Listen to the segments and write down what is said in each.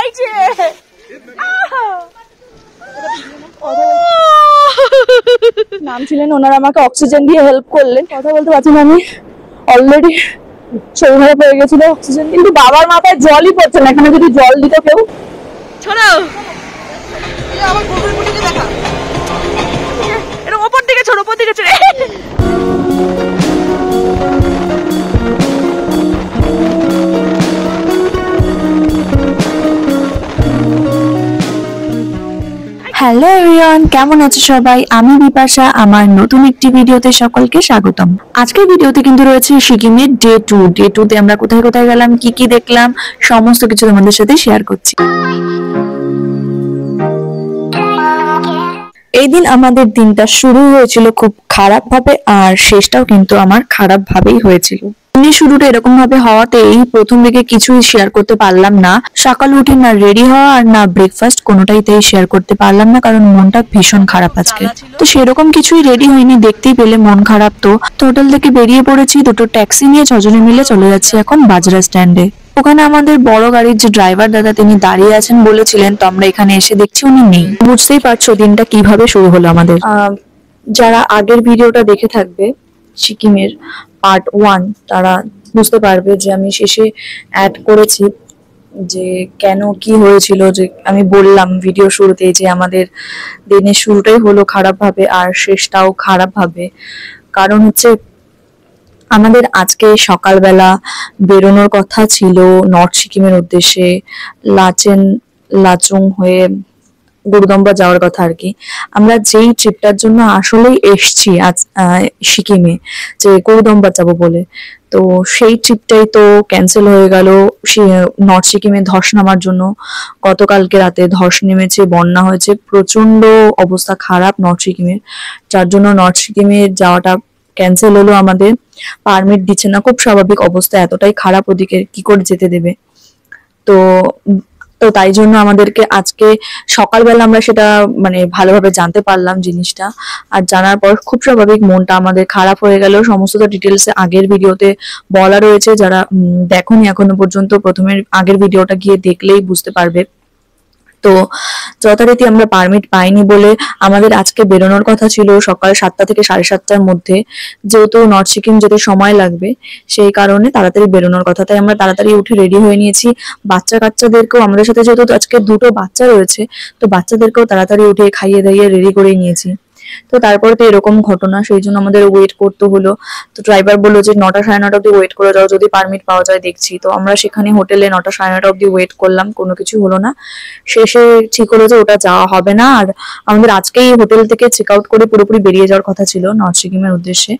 এই যে নামছিলেন ওনারা, আমাকে অক্সিজেন দিয়ে হেল্প করলেন। কথা বলতে পারছি না, আমি অলরেডি শরীর খারাপ হয়ে গেছিল অক্সিজেন, কিন্তু বাবার মাথায় জলই পড়ছে না। এখানে যদি জল দিত কেউ। ছোড়ো আমার গোবর মুটিকে দেখা, এটা ওপর দিকে ছোড়ো, ওপর দিকে ছোড়ে। হ্যালো এভরিওয়ান, কেমন আছো সবাই? আমি বিপাশা, আমার নতুন একটি ভিডিওতে সকলকে স্বাগতম। আজকের ভিডিওতে কিন্তু রয়েছে সিকিমের ডে 2। ডে 2 তে আমরা কোথায় কোথায় গেলাম, কি কি দেখলাম, সমস্ত কিছু তোমাদের সাথে শেয়ার করছি। এই দিন আমাদের দিনটা শুরু হয়েছিল খুব খারাপ ভাবে, আর শেষটাও কিন্তু আমার খারাপ ভাবেই হয়েছিল। শুরুটা এরকম ভাবে হওয়াতেই প্রথম দিকে কিছুই শেয়ার করতে পারলাম না। সকাল উঠে না রেডি হওয়া আর না ব্রেকফাস্ট কোনোটাইতেই শেয়ার করতে পারলাম না, কারণ মনটা ভীষণ খারাপ আজকে। তো সেরকম কিছুই রেডি হয়নি, দেখতেই পেলে মন খারাপ। তো হোটেল থেকে বেরিয়ে পড়েছি, দুটো ট্যাক্সি নিয়ে ছজনে মিলে চলে যাচ্ছি এখন বাজরা স্ট্যান্ডে। ওখানে আমাদের বড় গাড়ির যে ড্রাইভার দাদা তিনি দাঁড়িয়ে আছেন বলেছিলেন, তো আমরা এখানে এসে দেখছি উনি নেই। বুঝতেই পারছো দিনটা কিভাবে শুরু হলো আমাদের। যারা আগের ভিডিওটা দেখে থাকবে সিকিমের পার্ট 1, তারা বুঝতে পারবে যে আমি শেষে অ্যাড করেছি যে কেন কি হয়েছিল। যে আমি বললাম ভিডিও শুরুতে যে আমাদের দিনের শুরুটাই হলো খারাপ ভাবে আর শেষটাও খারাপ ভাবে। কারণ হচ্ছে আমাদের আজকে সকালবেলা বেরোনোর কথা ছিল নর্থ সিকিমের উদ্দেশ্যে, লাচুং হয়ে গুরুদম্বা যাওয়ার কথা আর কি। আমরা যেই ট্রিপটার জন্য আসলেই এসছি আজ সিকিমে, যে গুরুদম্বা যাবো বলে, তো সেই ট্রিপটাই তো ক্যান্সেল হয়ে গেল নর্থ সিকিমে ধস নামার জন্য। গতকালকে রাতে ধস নেমেছে, বন্যা হয়েছে, প্রচন্ড অবস্থা খারাপ নর্থ সিকিমের, যার জন্য নর্থ সিকিমে যাওয়াটা ক্যান্সেল হলো। আমাদের পারমিট দিচ্ছে না, খুব স্বাভাবিক অবস্থা, এতটাই খারাপ ওদিকে কি করে যেতে দেবে। তো তাই জন্য আমাদেরকে আজকে সকালবেলা আমরা সেটা মানে ভালোভাবে জানতে পারলাম জিনিসটা, আর জানার পর খুব স্বাভাবিক মনটা আমাদের খারাপ হয়ে গেল। সমস্ত ডিটেলসে আগের ভিডিওতে বলা রয়েছে, যারা দেখোনি এখনো পর্যন্ত প্রথমের আগের ভিডিওটা গিয়ে দেখলেই বুঝতে পারবে। তো যথারীতি আমরা পারমিট পাইনি বলে আমাদের আজকে বেরোনোর কথা ছিল সকাল 7টা থেকে 7:30টার মধ্যে। যেহেতু নর্থ সিকিম যেতে সময় লাগবে সেই কারণে তাড়াতাড়ি বেরোনোর কথা, তাই আমরা তাড়াতাড়ি উঠে রেডি হয়ে নিয়েছি। কাচ্চাদেরকেও আমাদের সাথে, যেহেতু আজকে দুটো বাচ্চা রয়েছে, তো বাচ্চাদেরকেও তাড়াতাড়ি উঠে খাইয়ে দাইয়ে রেডি করে নিয়েছি। তো তারপরে তো এরকম ঘটনা, সেই জন্য আমাদের ওয়েট করতে হলো। তো ড্রাইভার বললো যে 9টা 9:30 অব্দি ওয়েট করে যাও, যদি পারমিট পাওয়া যায় দেখছি। তো আমরা সেখানে হোটেলে 9টা 9:30 অব্দি ওয়েট করলাম, কোনো কিছু হলো না। শেষে ঠিক হলো যে ওটা যাওয়া হবে না, আর আমাদের আজকেই হোটেল থেকে চেক আউট করে পুরোপুরি বেরিয়ে যাওয়ার কথা ছিল নর্থ সিকিমের উদ্দেশ্যে।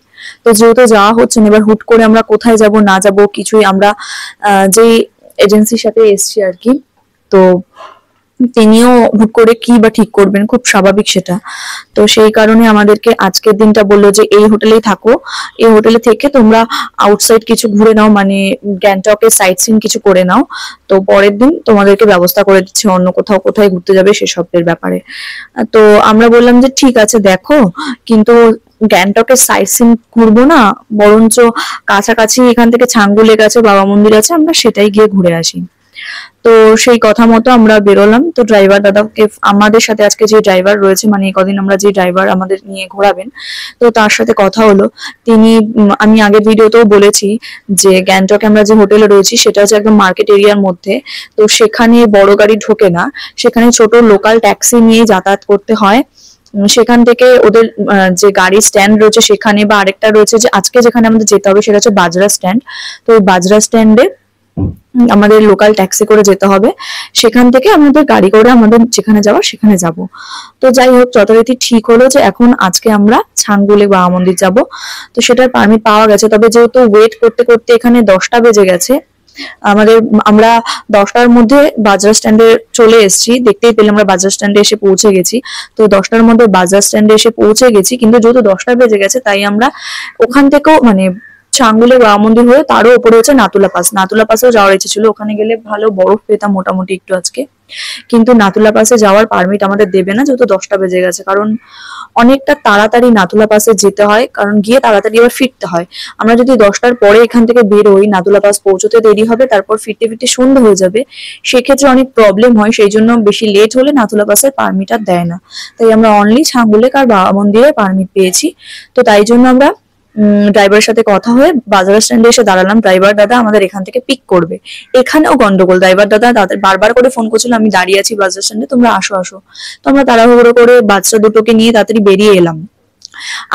তো যেহেতু যাওয়া হচ্ছে না, এবার হুট করে আমরা কোথায় যাব না যাব কিছুই, আমরা যেই এজেন্সির সাথে এসছি আর কি, তো তিনিও হুট করে কি বা ঠিক করবেন, খুব স্বাভাবিক সেটা। তো সেই কারণে আমাদেরকে আজকের দিনটা বললো যে এই হোটেলেই থাকো, এই হোটেলে থেকে তোমরা আউটসাইড কিছু ঘুরে নাও, মানে গ্যাংটকের সাইট সিন কিছু করে নাও। তো পরের দিন তোমাদেরকে ব্যবস্থা করে দিচ্ছে অন্য কোথাও কোথায় ঘুরতে যাবে সেসবের ব্যাপারে। তো আমরা বললাম যে ঠিক আছে দেখো, কিন্তু গ্যাংটকের সাইট সিন ঘুরবো না, বরঞ্চ কাছাকাছি এখান থেকে ছাঙ্গু লেক আছে, বাবা মন্দির আছে, আমরা সেটাই গিয়ে ঘুরে আসি। তো সেই কথা মতো আমরা বেরোলাম। তো ড্রাইভার দাদাকে, আমাদের সাথে আজকে যে ড্রাইভার রয়েছে, মানে এই কদিন আমরা যে ড্রাইভার আমাদের নিয়ে ঘোরাবেন, তো তার সাথে কথা হলো। তিনি, আমি আগের ভিডিওতেও বলেছি যে গ্যাংটকে আমরা যে হোটেলে রয়েছি সেটা হচ্ছে একদম মার্কেট এরিয়ার মধ্যে। তো সেখানে বড় গাড়ি ঢোকে না, সেখানে ছোট লোকাল ট্যাক্সি নিয়ে যাতায়াত করতে হয়। সেখান থেকে ওদের যে গাড়ির স্ট্যান্ড রয়েছে সেখানে, বা আরেকটা রয়েছে যে আজকে যেখানে আমাদের যেতে হবে সেটা হচ্ছে বাজরা স্ট্যান্ড। তো ওই বাজরা স্ট্যান্ডে আমাদের লোকাল ট্যাক্সি করে যেতে হবে, সেখান থেকে আমাদের গাড়ি করে আমাদের যেখানে যাওয়ার সেখানে যাব। তো যাই হোক, যথারীতি ঠিক হলো যে এখন আজকে আমরা ছাঙ্গু লেক বাবা মন্দির যাব। তো সেটার পারমিট পাওয়া গেছে, তবে যেহেতু ওয়েট করতে করতে এখানে 10টা বেজে গেছে, আমরা 10টার মধ্যে বাজার স্ট্যান্ডে চলে এসেছি। দেখতেই পেলে আমরা বাজার স্ট্যান্ডে এসে পৌঁছে গেছি। তো 10টার মধ্যে বাজার স্ট্যান্ডে এসে পৌঁছে গেছি, কিন্তু যেহেতু 10টা বেজে গেছে তাই আমরা ওখান থেকেও মানে চাঙ্গুলে বাবা মন্দির হয়ে তারও উপরে হচ্ছে নাতুলা পাস। নাতুলা পাসেও যাওয়ার ইচ্ছে ছিল, ওখানে গেলে ভালো বরফ পেতাম মোটামুটি একটু আজকে। কিন্তু নাতুলা পাসে যাওয়ার পারমিট আমাদের দেবে না, যেহেতু 10টা বেজে গেছে। কারণ অনেকটা তাড়াতাড়ি নাতুলা পাসে যেতে হয়, কারণ গিয়ে তাড়াতাড়ি আবার ফিরতে হয়। আমরা যদি 10টার পরে এখান থেকে বের হই, নাতুলা পাস পৌঁছতে দেরি হবে, তারপর ফিরতে ফিরতে সন্ধ্যা হয়ে যাবে, সেক্ষেত্রে অনেক প্রবলেম হয়। সেই জন্য বেশি লেট হলে নাতুলা পাসের পারমিট আর দেয় না। তাই আমরা অনলি ছাঙ্গুলেক আর বাবা মন্দিরে পারমিট পেয়েছি। তো তাই জন্য আমরা ড্রাইভারের সাথে কথা হয়ে বাজার স্ট্যান্ডে এসে দাঁড়ালাম। ড্রাইভার দাদা আমাদের এখান থেকে পিক করবে। এখানেও গন্ডগোল, ড্রাইভার দাদা তাদের বারবার করে ফোন করছিল, আমি দাঁড়িয়ে আছি বাজার স্ট্যান্ডে, তোমরা আসো আসো। তো আমরা তাড়াহুড়ো করে বাচ্চা দুটোকে নিয়ে তাড়াতাড়ি বেরিয়ে এলাম।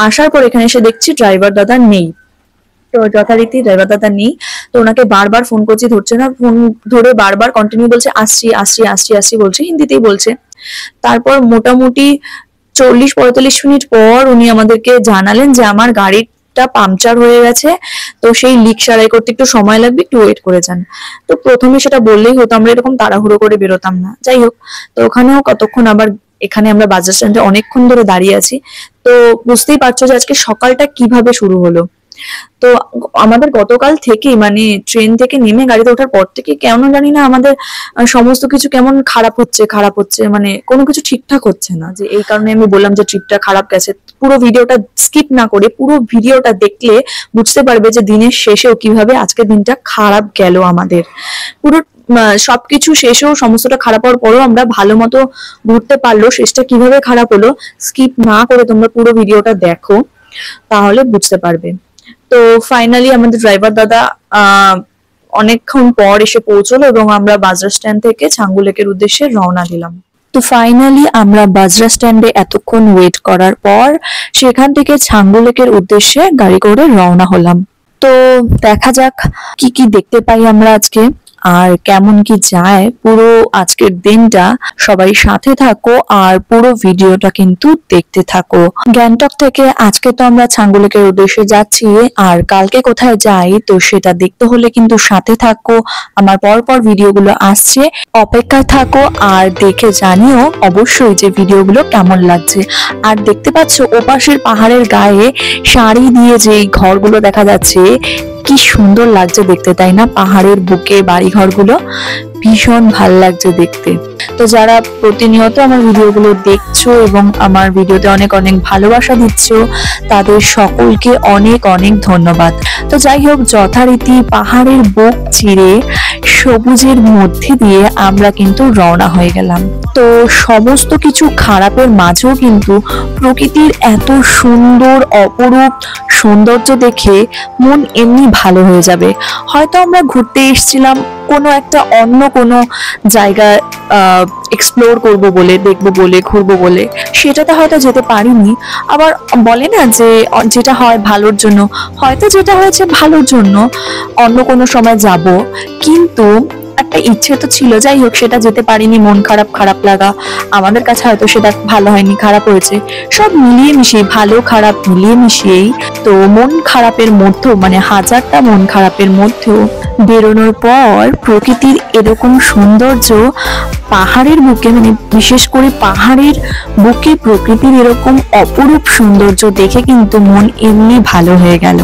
আসার পর এখানে এসে দেখছি ড্রাইভার দাদা নেই। তো যথারীতি ড্রাইভার দাদা নেই, তো ওনাকে বারবার ফোন করছি, ধরছে না। ফোন ধরে বারবার কন্টিনিউ বলছে আসছি আসছি আসছি আসছি বলছে, হিন্দিতেই বলছে। তারপর মোটামুটি 40-45 মিনিট পর উনি আমাদেরকে জানালেন যে আমার গাড়িটা পাংচার হয়ে গেছে, তো সেই লিক সারাই করতে একটু সময় লাগবে, একটু ওয়েট করে যান। তো প্রথমে সেটা বললেই হতো, আমরা এরকম তাড়াহুড়ো করে বেরোতাম না। যাই হোক, তো ওখানেও কতক্ষণ আবার এখানে আমরা বাজার স্ট্যান্ডে অনেকক্ষণ ধরে দাঁড়িয়ে আছি। তো বুঝতেই পারছো যে আজকে সকালটা কিভাবে শুরু হলো। তো আমাদের গতকাল থেকে মানে ট্রেন থেকে নেমে গাড়িতে ওঠার পর থেকে কেন জানি না আমাদের সমস্ত কিছু কেমন খারাপ হচ্ছে, মানে কোনো কিছু ঠিকঠাক হচ্ছে না। যে এই কারণে আমি বললাম যে ট্রিপটা খারাপ গেছে। পুরো ভিডিওটা স্কিপ না করে পুরো ভিডিওটা দেখলে বুঝতে পারবে যে দিনের শেষেও কিভাবে আজকের দিনটা খারাপ গেল আমাদের। পুরো সবকিছু শেষেও সমস্তটা খারাপ হওয়ার পরেও আমরা ভালো মতো ঘুরতে পারলো, শেষটা কিভাবে খারাপ হলো স্কিপ না করে তোমরা পুরো ভিডিওটা দেখো, তাহলে বুঝতে পারবে। তো ফাইনালি আমাদের ড্রাইভার দাদা অনেকক্ষণ পর এসে পৌঁছলো এবং আমরা বাজার স্ট্যান্ড থেকে ছাঙ্গুলেকের উদ্দেশ্যে রওনা দিলাম। তো ফাইনালি আমরা বাজরা স্ট্যান্ডে এতক্ষণ ওয়েট করার পর সেখান থেকে ছাঙ্গুলেকের উদ্দেশ্যে গাড়ি করে রওনা হলাম। তো দেখা যাক কি কি দেখতে পাই আমরা আজকে আর কেমন কি যায় পুরো আজকের দিনটা। সবাই সাথে থাকো আর পুরো ভিডিওটা কিন্তু দেখতে থাকো। গ্যাংটক থেকে আজকে তো আমরা ছাঙ্গুলেকের উদ্দেশ্যে যাচ্ছি, আর কালকে কোথায় যাই তো সেটা দেখতে হলে কিন্তু সাথে থাকো। আমার পরপর ভিডিওগুলো আসছে, অপেক্ষায় থাকো আর দেখে জানিও অবশ্যই যে ভিডিওগুলো কেমন লাগছে। আর দেখতে পাচ্ছ ওপাশের পাহাড়ের গায়ে সারি দিয়ে যে ঘরগুলো দেখা যাচ্ছে, কি সুন্দর লাগছে দেখতে, তাই না? পাহাড়ের বুকে বাড়ি ঘরগুলো ভীষণ ভাল লাগছে দেখতে। তো যারা প্রতিনিয়ত আমার ভিডিওগুলো দেখছো এবং আমার ভিডিওতে অনেক অনেক ভালোবাসা দিচ্ছ, তাদের সকলকে অনেক অনেক ধন্যবাদ। তো যাই হোক, যথারীতি পাহাড়ের বুক চিরে সবুজের মধ্যে দিয়ে আমরা কিন্তু রওনা হয়ে গেলাম। তো সমস্ত কিছু খারাপের মাঝেও কিন্তু প্রকৃতির এত সুন্দর অপরূপ সৌন্দর্য দেখে মন এমনি ভালো হয়ে যাবে। হয়তো আমরা ঘুরতে এসেছিলাম কোনো একটা অন্য কোনো জায়গায় এক্সপ্লোর করব বলে, দেখবো বলে, ঘুরবো বলে, সেটাতে হয়তো যেতে পারিনি। আবার বলে না যে যেটা হয় ভালোর জন্য, হয়তো যেটা হয়েছে ভালোর জন্য অন্য কোনো সময় যাব, কিন্তু একটা ইচ্ছে তো ছিল। যাই হোক, সেটা যেতে পারিনি, মন খারাপ, খারাপ লাগা, আমাদের কাছে হয়তো সেটা ভালো হয়নি, খারাপ হয়েছে, সব মিলিয়ে মিশিয়ে, ভালো খারাপ মিলিয়ে মিশিয়েই তো মন খারাপের মধ্যেও, মানে হাজারটা মন খারাপের মধ্যেও বেরোনোর পর প্রকৃতির এরকম সৌন্দর্য, পাহাড়ের বুকে, মানে বিশেষ করে পাহাড়ের বুকে প্রকৃতির এরকম অপরূপ সৌন্দর্য দেখে কিন্তু মন এমনি ভালো হয়ে গেল।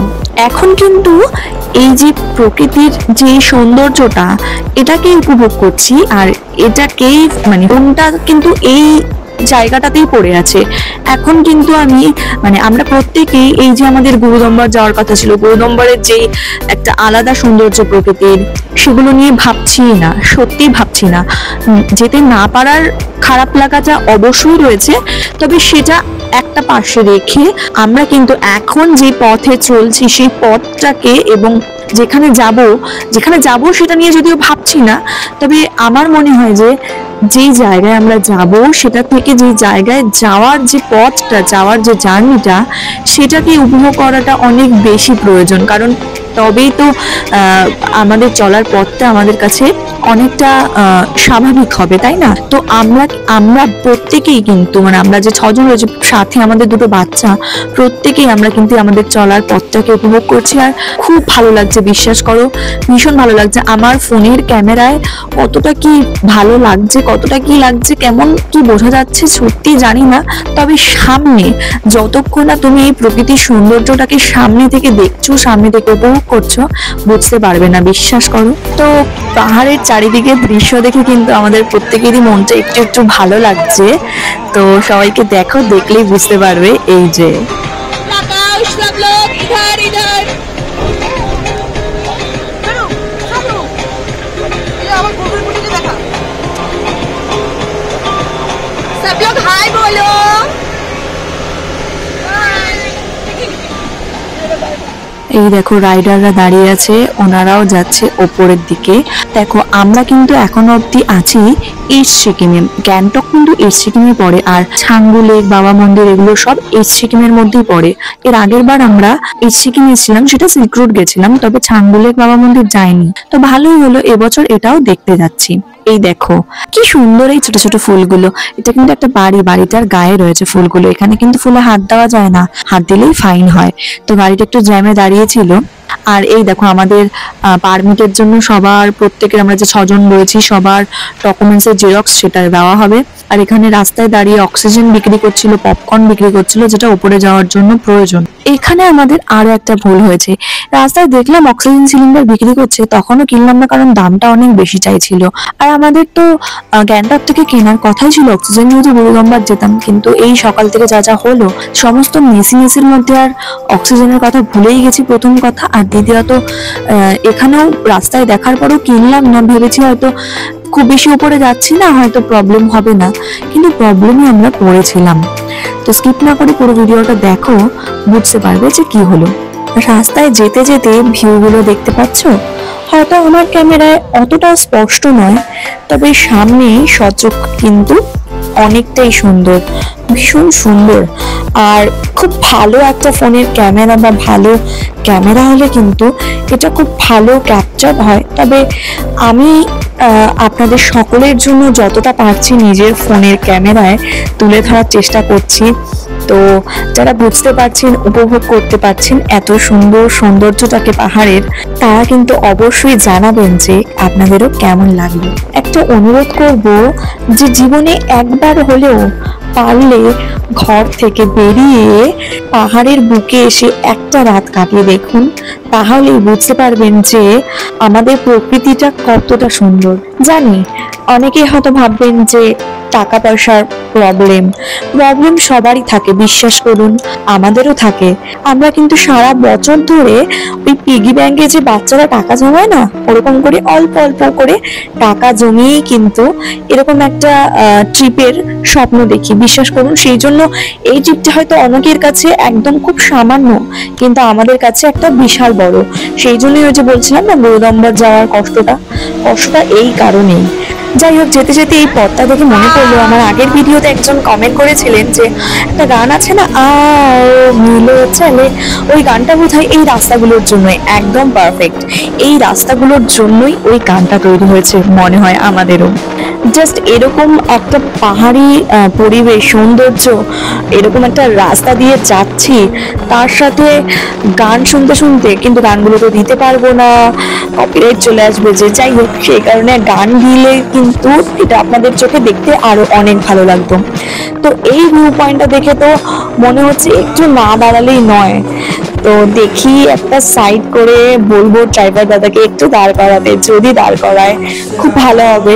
এখন কিন্তু এই যে প্রকৃতির যে সৌন্দর্যটা, এটাকেই উপভোগ করছি, আর এটাকেই মানে মনটা কিন্তু এই জায়গাটাতেই পড়ে আছে। এখন কিন্তু আমরা প্রত্যেকেই এই যে আমাদের গুরুদম্বার যাওয়ার কথা ছিল, গুরুদম্বারের যে একটা আলাদা সৌন্দর্য প্রকৃতির, সেগুলো নিয়ে ভাবছি না, সত্যি ভাবছি না। যেতে না পারার খারাপ লাগাটা অবশ্যই রয়েছে, তবে সেটা একটা পাশে রেখে আমরা কিন্তু এখন যে পথে চলছি সেই পথটাকে এবং যেখানে যাব সেটা নিয়ে যদিও ভাবছি না, তবে আমার মনে হয় যে যেই জায়গায় আমরা যাব সেটা থেকে যে জায়গায় যাওয়ার যে পথটা, যাওয়ার যে জার্নিটা, সেটাকে উপভোগ করাটা অনেক বেশি প্রয়োজন। কারণ তবেই তো আমাদের চলার পথটা আমাদের কাছে অনেকটা স্বাভাবিক হবে, তাই না? তো আমরা প্রত্যেকেই কিন্তু মানে আমরা যে 6 জন রয়েছে, সাথে আমাদের দুটো বাচ্চা, প্রত্যেকেই আমরা কিন্তু আমাদের চলার পথটাকে উপভোগ করছি। আর খুব ভালো লাগছে, বিশ্বাস করো, ভীষণ ভালো লাগছে। আমার ফোনের ক্যামেরায় কতটা কি ভালো লাগছে, কতটা কি লাগছে, কেমন কি বোঝা যাচ্ছে সত্যি জানি না, তবে সামনে যতক্ষণ না তুমি এই প্রকৃতির সৌন্দর্যটাকে সামনে থেকে দেখছো, সামনে থেকে উপভোগ করছো, বুঝতে পারবে না, বিশ্বাস করো। তো পাহাড়ের চারিদিকে দৃশ্য দেখে কিন্তু আমাদের প্রত্যেকেরই মনটা একটু একটু ভালো লাগছে। তো সবাইকে দেখো, দেখলেই বুঝতে পারবে। এই যে सब लोग हाय बोलो। এই দেখো রাইডাররা দাঁড়িয়ে আছে, ওনারাও যাচ্ছে ওপরের দিকে। দেখো আমরা কিন্তু এখনো অব্দি আছি ইস্ট সিকিমে। গ্যাংটক কিন্তু ইস্ট সিকিমে পড়ে, আর ছাঙ্গু লেক, বাবা মন্দির, এগুলো সব ইস্ট সিকিমের মধ্যেই পড়ে। এর আগের বার আমরা ইস্ট সিকিম এসেছিলাম, সেটা সিল্ক রুট গেছিলাম, তবে ছাঙ্গু লেক, বাবা মন্দির যাইনি। তো ভালোই হলো, এবছর এটাও দেখতে যাচ্ছি। এই দেখো কি সুন্দর এই ছোট ছোট ফুলগুলো। এটা কিন্তু একটা বাড়িটার গায়ে রয়েছে ফুলগুলো। এখানে কিন্তু ফুলে হাত দেওয়া যায় না, হাত দিলেই ফাইন হয়। তো গাড়িটা একটু জ্যামে দাঁড়িয়েছিল। আর এই দেখো আমাদের পারমিটের জন্য সবার, প্রত্যেকের আমরা যে 6 জন রয়েছি, সবার ডকুমেন্টস এর জেরক্স সেটা দেওয়া হবে। আর এখানে রাস্তায় দাঁড়িয়ে অক্সিজেন বিক্রি করছিল, পপকর্ন বিক্রি করছিল, যেটা উপরে যাওয়ার জন্য প্রয়োজন। এখানে আমাদের আরো একটা ভুল হয়েছে। রাস্তায় দেখলাম অক্সিজেন সিলিন্ডার বিক্রি করছে, তখনও কিনলাম না, কারণ দামটা অনেক বেশি চাইছিল। আর আমাদের তো গ্যাংটক থেকে কেনার কথাই ছিল অক্সিজেন, যেহেতু গুরুগম্বার যেতাম। কিন্তু এই সকাল থেকে যা যা হলো, সমস্ত মেসির মধ্যে আর অক্সিজেনের কথা ভুলেই গেছি, প্রথম কথা। আর দ্বিতীয়ত এখানেও রাস্তায় দেখার পরও কিনলাম না, ভেবেছি হয়তো খুব বেশি উপরে যাচ্ছি না, হয়তো প্রবলেম হবে না, কিন্তু প্রবলেমই আমরা পড়েছিলাম। তো স্কিপ না করে পুরো ভিডিওটা দেখো, বুঝতে পারবে যে কি হলো। রাস্তায় যেতে যেতে ভিউগুলো দেখতে পাচ্ছ, হয়তো আমার ক্যামেরায় অতটা স্পষ্ট নয়, তবে সামনে সচক কিন্তু অনেকটাই সুন্দর, ভীষণ সুন্দর। আর খুব ভালো একটা ফোনের ক্যামেরা বা ভালো ক্যামেরা হলে কিন্তু এটা খুব ভালো ক্যাপচার হয়। তবে আমি আপনাদের সকলের জন্য যতটা পারছি নিজের ফোনের ক্যামেরায় তুলে ধরার চেষ্টা করছি। তো যারা বুঝতে পারছেন, উপভোগ করতে পারছেন এত সুন্দর সৌন্দর্যটাকে পাহাড়ের, তারা কিন্তু অবশ্যই জানাবেন যে আপনাদেরও কেমন লাগলো। একটা অনুরোধ করব যে জীবনে একবার হলেও পারলে ঘর থেকে বেরিয়ে পাহাড়ের বুকে এসে একটা রাত কাটিয়ে দেখুন, তাহলেই বুঝতে পারবেন যে আমাদের প্রকৃতিটা কতটা সুন্দর। জানি অনেকেই হয়তো ভাববেন যে টাকা পয়সার প্রবলেম সবারই থাকে, বিশ্বাস করুন আমাদেরও থাকে। আমরা কিন্তু সারা বছর ধরে ওই পিগি ব্যাংকে যে বাচ্চারা টাকা জমায় না, ওরকম করে অল্প অল্প করে টাকা জমিয়েই কিন্তু এরকম একটা ট্রিপের স্বপ্ন দেখি, বিশ্বাস করুন। সেই জন্য এই ট্রিপটা হয়তো অনেকের কাছে একদম খুব সামান্য, কিন্তু আমাদের কাছে একটা বিশাল বড়। সেই জন্যই ওই যে বলছিলাম না, গুরুদম্বার যাওয়ার কষ্টটা এই কারণেই। যাই হোক, যেতে যেতে এই পথটা দেখে মনে পড়লো, আমার আগের ভিডিওতে একজন কমেন্ট করেছিলেন যে একটা গান আছে না, মিলো চলে, ওই গানটা বোধহয় এই রাস্তাগুলোর জন্যই একদম পারফেক্ট। এই রাস্তাগুলোর জন্যই ওই গানটা তৈরি হয়েছে মনে হয় আমাদেরও। জাস্ট এরকম একটা পাহাড়ি পরিবেশ, সৌন্দর্য, এরকম একটা রাস্তা দিয়ে যাচ্ছি, তার সাথে গান শুনতে শুনতে, কিন্তু গানগুলো তো দিতে পারবো না, কপিরাইট চলে আসবে যে। যাই হোক, সেই কারণে গান দিলে কিন্তু এটা আপনাদের চোখে দেখতে আরো অনেক ভালো লাগতো। তো এই ভিউ পয়েন্টটা দেখে তো মনে হচ্ছে একটু না দাঁড়ালেই নয়। তো দেখি একটা সাইড করে বলবো ড্রাইভার দাদাকে একটু দাঁড় করাতে, যদি দাঁড় করায় খুব ভালো হবে।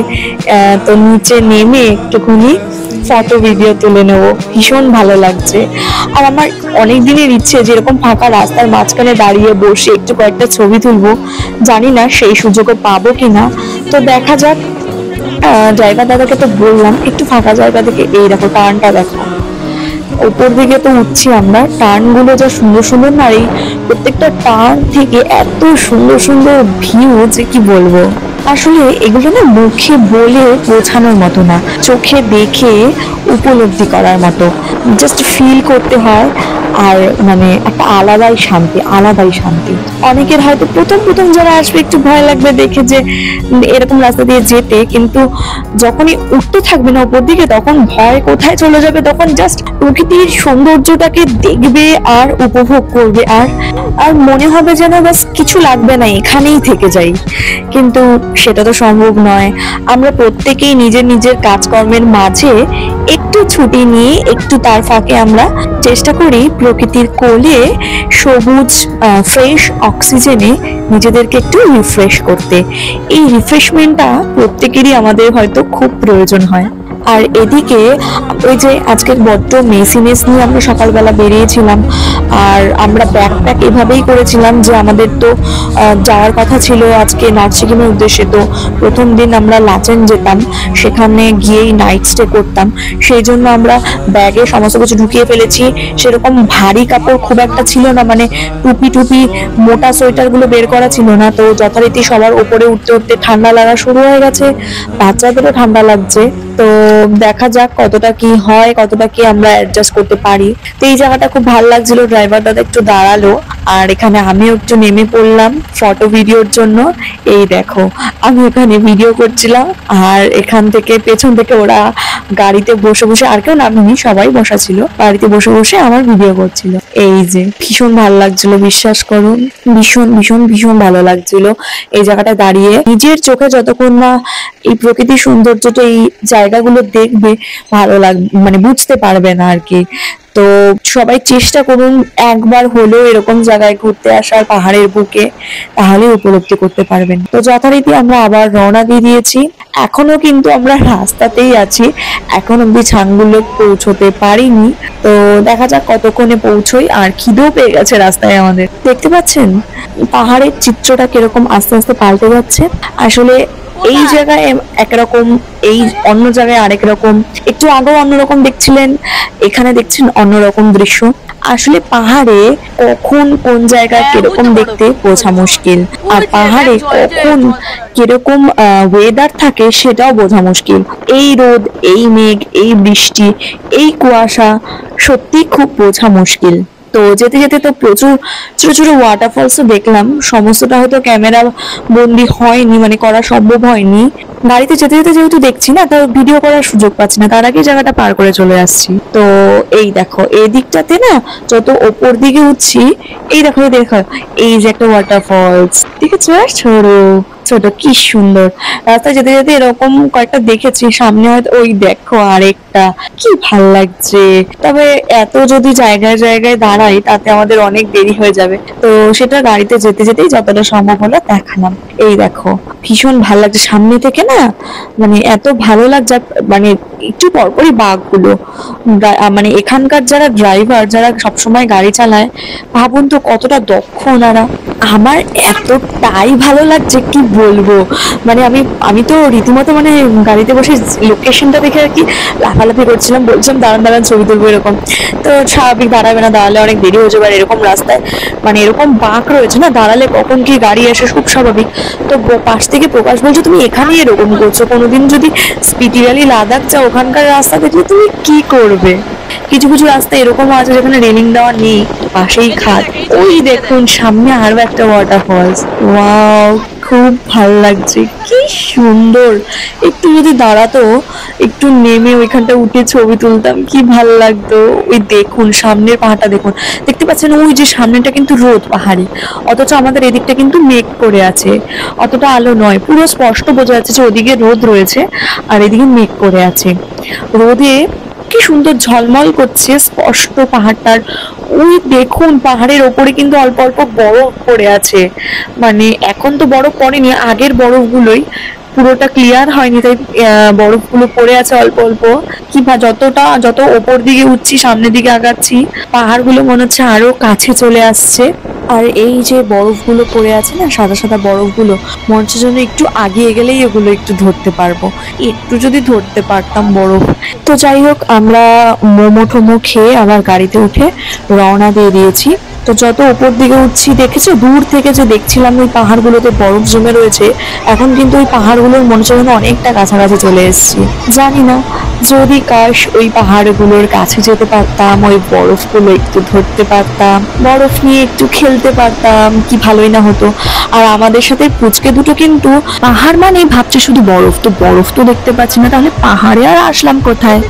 তো নিচে নেমে একটুখানি ফটো ভিডিও তুলে নেবো, ভীষণ ভালো লাগছে। আর আমার অনেক দিনের ইচ্ছে যে এরকম ফাঁকা রাস্তার মাঝখানে দাঁড়িয়ে বসে একটু কয়েকটা ছবি তুলবো, জানি না সেই সুযোগও পাবো কিনা। তো দেখা যাক। ড্রাইভার দাদাকে তো বললাম একটু ফাঁকা জায়গা থেকে, এই দেখো টার্নটা দেখো, উপর দিকে তো উঠছি আমরা, টার্নগুলো যা সুন্দর সুন্দর না, এই প্রত্যেকটা টার্ন থেকে এত সুন্দর সুন্দর ভিউ যে কি বলবো। আসলে এগুলো না মুখে বলে বোঝানোর মতো না, চোখে দেখে উপলব্ধি করার মতো, জাস্ট ফিল করতে হয়। আর মানে একটা আলাদাই শান্তি। অনেকের হয়তো প্রথম প্রথম যারা আসবে একটু ভয় লাগবে দেখে যে এরকম রাস্তা দিয়ে যেতে, কিন্তু যখনই উঠতে থাকবে না উপর দিকে তখন ভয় কোথায় চলে যাবে, তখন জাস্ট প্রকৃতির সৌন্দর্যটাকে দেখবে আর উপভোগ করবে, আর আর মনে হবে যেন বাস কিছু লাগবে না, এখানেই থেকে যাই। কিন্তু সেটা তো সম্ভব নয়। আমরা প্রত্যেকেই নিজের নিজের কাজকর্মের মাঝে একটু ছুটি নিয়ে একটু তার ফাঁকে আমরা চেষ্টা করি প্রকৃতির কোলে সবুজ ফ্রেশ অক্সিজেনে নিজেদেরকে একটু রিফ্রেশ করতে। এই রিফ্রেশমেন্টটা প্রত্যেকেরই আমাদের হয়তো খুব প্রয়োজন হয়। আর এদিকে ওই যে আজকের বড্ড মেসিনেস নিয়ে আমরা সকালবেলা বেরিয়েছিলাম, আর আমরা ব্যাকপ্যাক এভাবেই করেছিলাম যে আমাদের তো যাওয়ার কথা ছিল আজকে নর্থ সিকিমের উদ্দেশ্যে। তো প্রথম দিন আমরা লাচেন যেতাম, সেখানে গিয়েই নাইট স্টে করতাম, সেই জন্য আমরা ব্যাগে সমস্ত কিছু ঢুকিয়ে ফেলেছি। সেরকম ভারী কাপড় খুব একটা ছিল না, মানে টুপি টুপি মোটা সোয়েটার গুলো বের করা ছিল না। তো যথারীতি সবার উপরে উঠতে উঠতে ঠান্ডা লাগা শুরু হয়ে গেছে, বাচ্চাদেরও ঠান্ডা লাগছে। তো দেখা যাক কতটা কি হয়, কতটা কি আমরা অ্যাডজাস্ট করতে পারি। তো এই জায়গাটা খুব ভালো লাগছিল, ড্রাইভার দাদা একটু দাঁড়ালো, আর এখানে আমিও একটু নেমে পড়লাম ফটো ভিডিওর জন্য। এই দেখো আমি ওখানে ভিডিও করছিলাম, আর এখান থেকে পেছন থেকে ওরা গাড়িতে বসে বসে, আর কেউ নামেনি, সবাই বসা ছিল, গাড়িতে বসে বসে আমার ভিডিও করছিল। এই যে ভীষণ ভালো লাগছিল, বিশ্বাস করুন ভীষণ ভীষণ ভীষণ ভালো লাগছিল এই জায়গাটা দাঁড়িয়ে। নিজের চোখে যতক্ষণ না এই প্রকৃতির সৌন্দর্যটা, এই জায়গাগুলো দেখবে ভালো মানে বুঝতে পারবে না আর কি। তো সবাই চেষ্টা করুন একবার হলেও এরকম জায়গায় ঘুরতে আসার, পাহাড়ের বুকে, তাহলে উপলব্ধি করতে পারবেন। তো যথারীতি আমরা আবার রওনা দিয়ে দিয়েছি। এখনো কিন্তু আমরা রাস্তাতেই আছি, এখন অব্দি ছাংগুলো পৌঁছতে পারিনি। তো দেখা যাক কতক্ষণে পৌঁছই। আর খিদেও পেয়ে গেছে রাস্তায় আমাদের। দেখতে পাচ্ছেন পাহাড়ের চিত্রটা কিরকম আস্তে আস্তে পাল্টে যাচ্ছে। আসলে এই জায়গায় একরকম, এই অন্য জায়গায় আরেক রকম, একটু আগেও অন্যরকম দেখছিলেন, এখানে দেখছেন অন্যরকম দৃশ্য। আসলে পাহাড়ে কখন কোন জায়গায় কিরকম দেখতে বোঝা মুশকিল, আর পাহাড়ে কখন কিরকম ওয়েদার থাকে সেটাও বোঝা মুশকিল। এই রোদ, এই মেঘ, এই বৃষ্টি, এই কুয়াশা সত্যি খুব বোঝা মুশকিল। তো যেতে যেতে তো প্রচুর ছোট ছোট ওয়াটারফলসও দেখলাম, সমস্তটা হয়তো ক্যামেরা বন্দি হয়নি, মানে করা সম্ভব হয়নি। গাড়িতে যেতে যেতে যেহেতু দেখছি না, তো ভিডিও করার সুযোগ পাচ্ছি না, তার আগে জায়গাটা পার করে চলে আসছি। তো এই দেখো এই দিকটাতে না, যত ওপর দিকে উঠছি, এই দেখো এই দেখো, এই যে একটা ওয়াটারফলস, ঠিক আছে, ছোট ছোট কি সুন্দর। রাস্তায় যেতে যেতে এরকম কয়েকটা দেখেছি, সামনে হয়তো ওই দেখো আরেকটা, কি ভাল লাগছে। তবে এত যদি জায়গায় জায়গায় দাঁড়াই তাতে আমাদের অনেক দেরি হয়ে যাবে, তো সেটা গাড়িতে যেতে যেতেই যতটা সম্ভব হলো দেখালাম। এই দেখো ভীষণ ভালো লাগছে সামনে থেকে না, মানে এত ভালো লাগছে। মানে একটু পরপরই বাঘগুলো, মানে এখানকার যারা ড্রাইভার, যারা সবসময় গাড়ি চালায়, ভাবুন তো কতটা দক্ষ ওনারা। আমার এতটাই ভালো লাগছে কি বলবো, মানে আমি তো রীতিমতো মানে গাড়িতে বসে লোকেশনটা দেখে আর কি লাফালাফি করছিলাম, বলছিলাম দাঁড়ান দাঁড়ান ছবি তুলবো এরকম। তো স্বাভাবিক দাঁড়াবে না, দাঁড়ালে অনেক দেরি হয়ে যাবে, আর এরকম রাস্তায় মানে এরকম বাঁক রয়েছে না, দাঁড়ালে কখন কি গাড়ি আসে খুব স্বাভাবিক। তো পাশ থেকে প্রকাশ বলছে তুমি এখানেই এরকম করছো, কোনোদিন যদি স্পিতি ভ্যালি লাদাখ যাও ওখানকার রাস্তা দেখলে তুমি কি করবে। কিছু কিছু রাস্তা এরকম আছে যেখানে রেলিং দেওয়া নেই, পাশেই খাদ। ওই দেখুন সামনে আরো একটা ওয়াটারফলস, ওয়াও খুব ভাল লাগছে, কি সুন্দর। একটু যদি দাঁড়াতো, একটু নেমে ওইখানটা উঠে ছবি তুলতাম, কি ভাল লাগতো। ওই দেখুন সামনের পাহাড়টা দেখুন, দেখতে পাচ্ছেন ওই যে সামনেটা কিন্তু রোদ পাহাড়ি, অথচ আমাদের এদিকটা কিন্তু মেঘ করে আছে, অতটা আলো নয়, পুরো স্পষ্ট বোঝা যাচ্ছে যে ওদিকে রোদ রয়েছে আর এদিকে মেঘ করে আছে। রোদে কি সুন্দর ঝলমল করছে স্পষ্ট পাহাড়টার। ওই দেখুন পাহাড়ের ওপরে কিন্তু অল্প অল্প বরফ পড়ে আছে, মানে এখন তো বরফ পড়েনি, আগের বরফগুলোই, পুরোটা ক্লিয়ার হয়নি, তাই বরফগুলো পড়ে আছে অল্প অল্প। কিংবা যত ওপর দিকে উঠছি, সামনের দিকে আগাচ্ছি, পাহাড়গুলো মনে হচ্ছে আরো কাছে চলে আসছে। আর এই যে বরফগুলো পড়ে আছে না, সাদা সাদা বরফগুলো, মনে হচ্ছে যেন একটু আগিয়ে গেলেই এগুলো একটু ধরতে পারবো, একটু যদি ধরতে পারতাম বরফ। তো যাই হোক আমরা মোমো টোমো খেয়ে আবার গাড়িতে উঠে রওনা দিয়ে দিয়েছি। তো যত উপর দিকে উঠছি, দেখেছো দূর থেকে যে দেখছিলাম ওই পাহাড়গুলোতে বরফ জমে রয়েছে, এখন কিন্তু ওই পাহাড়গুলোর মনে হচ্ছে অনেকটা কাছাকাছি চলে এসেছি। জানি না যদি কাশ ওই পাহাড়গুলোর কাছে যেতে পারতাম, ওই বরফগুলো একটু ধরতে পারতাম, বরফ নিয়ে একটু খেলতে পারতাম, কি ভালোই না হতো। আর আমাদের সাথে পুচকে দুটো কিন্তু পাহাড় মানে ভাবছে শুধু বরফ, তো বরফ তো দেখতে পাচ্ছি না, তাহলে পাহাড়ে আর আসলাম কোথায়।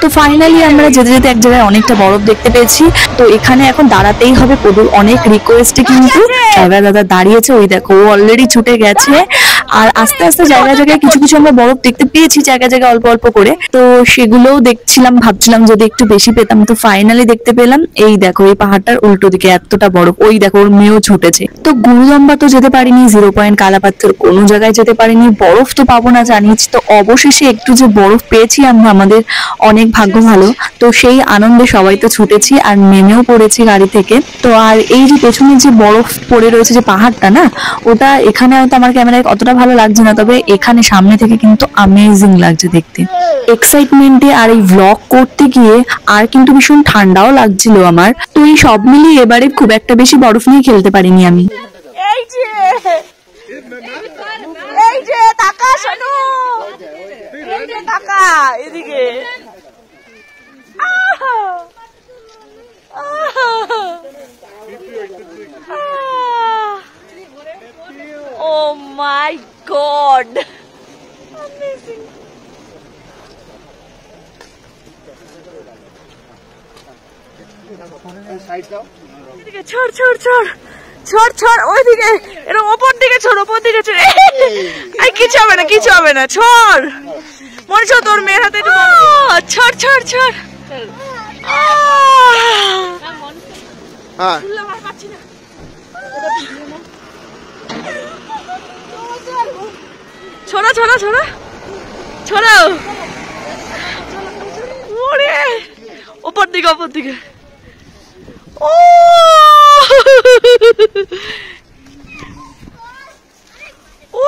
তো ফাইনালি আমরা যেতে যেতে এক জায়গায় অনেকটা বরফ দেখতে পেয়েছি। তো এখানে এখন দাঁড়াতেই হবে, পদুর অনেক রিকোয়েস্টে কিন্তু ড্রাইভার দাদা দাঁড়িয়েছে। ওই দেখো ও অলরেডি ছুটে গেছে। আর আস্তে আস্তে জায়গায় জায়গায় কিছু কিছু আমরা বরফ দেখতে পেয়েছি, জায়গায় জায়গায় অল্প অল্প করে। তো সেগুলোও দেখছিলাম, ভাবছিলাম যদি একটু বেশি পেতাম। তো ফাইনালি দেখতে পেলাম। এই দেখো এই পাহাড়টার উল্টো দিকে এতটা বরফ। ওই দেখো ওর মেয়েও ছুটেছে। তো গুরুদম্বা তো যেতে পারিনি, 0 পয়েন্ট কালাপাথর কোনো জায়গায় যেতে পারিনি, বরফ তো পাবো না জানিস। তো অবশেষে একটু যে বরফ পেয়েছি আমরা, আমাদের অনেক ভাগ্য ভালো। তো সেই আনন্দে সবাই তো ছুটেছি আর নেমেও পড়েছি গাড়ি থেকে। তো আর এই যে পেছনে যে বরফ পড়ে রয়েছে যে পাহাড়টা না, ওটা এখানে হয়তো আমার ক্যামেরায় অতটা ভালো লাগছে না, তবে এখানে সামনে থেকে কিন্তু অ্যামেজিং লাগছে দেখতে। এক্সাইটমেন্টে আর এই ভ্লগ করতে গিয়ে আর কিন্তু ভীষণ ঠান্ডাও লাগছিল আমার। তো এই সব মিলিয়ে এবারে খুব একটা বেশি বরফ নিয়ে খেলতে পারিনি আমি। এই যে টাকা শোনো, এই যে টাকা এদিকে oh my god amazing छोड़ छोड़ छोड़ छोड़ छोड़ ওইদিকে এরকম উপর দিকে छोड़ উপর দিকে छोड़ এই কিছু হবে না কিছু হবে না छोड़ মনে হচ্ছে তোর মেয়ের হাতে छोड़ छोड़ छोड़ হ্যাঁ छोड़ो छोड़ो छोड़ो छोड़ो ওরে উপর দিকে ও ও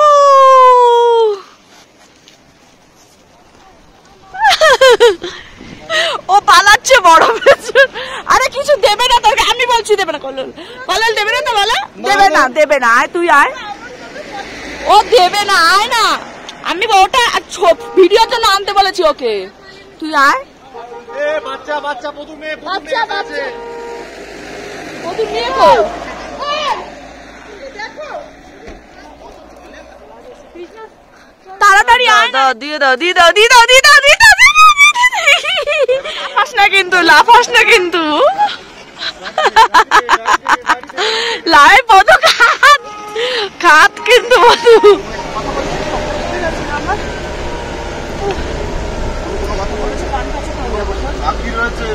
ও পালাচ্ছে বড় পেছন। আরে কিছু দেবে না তোকে, আমি বলছি দেবে না। কল্লোল কল্লোল দেবে না তো বলো, দেবে না আয় তুই আয়। ও দেবে না আয় না, আমি ওটা ভিডিওর জন্য আনতে বলেছি ওকে, তুই আয়। বাচ্চা বাচ্চা পদু মেয়ে বাচ্চা বাচ্চা পদু নিয়ে গো তাড়াতাড়ি আয় দাও, দিয়ে দাও দিয়ে দাও দিয়ে দাও দিয়ে দাও দিয়ে দাও। লাফাস না কিন্তু, লাফাস না কিন্তু, লাই পদু খাত খাত কিন্তু পদু।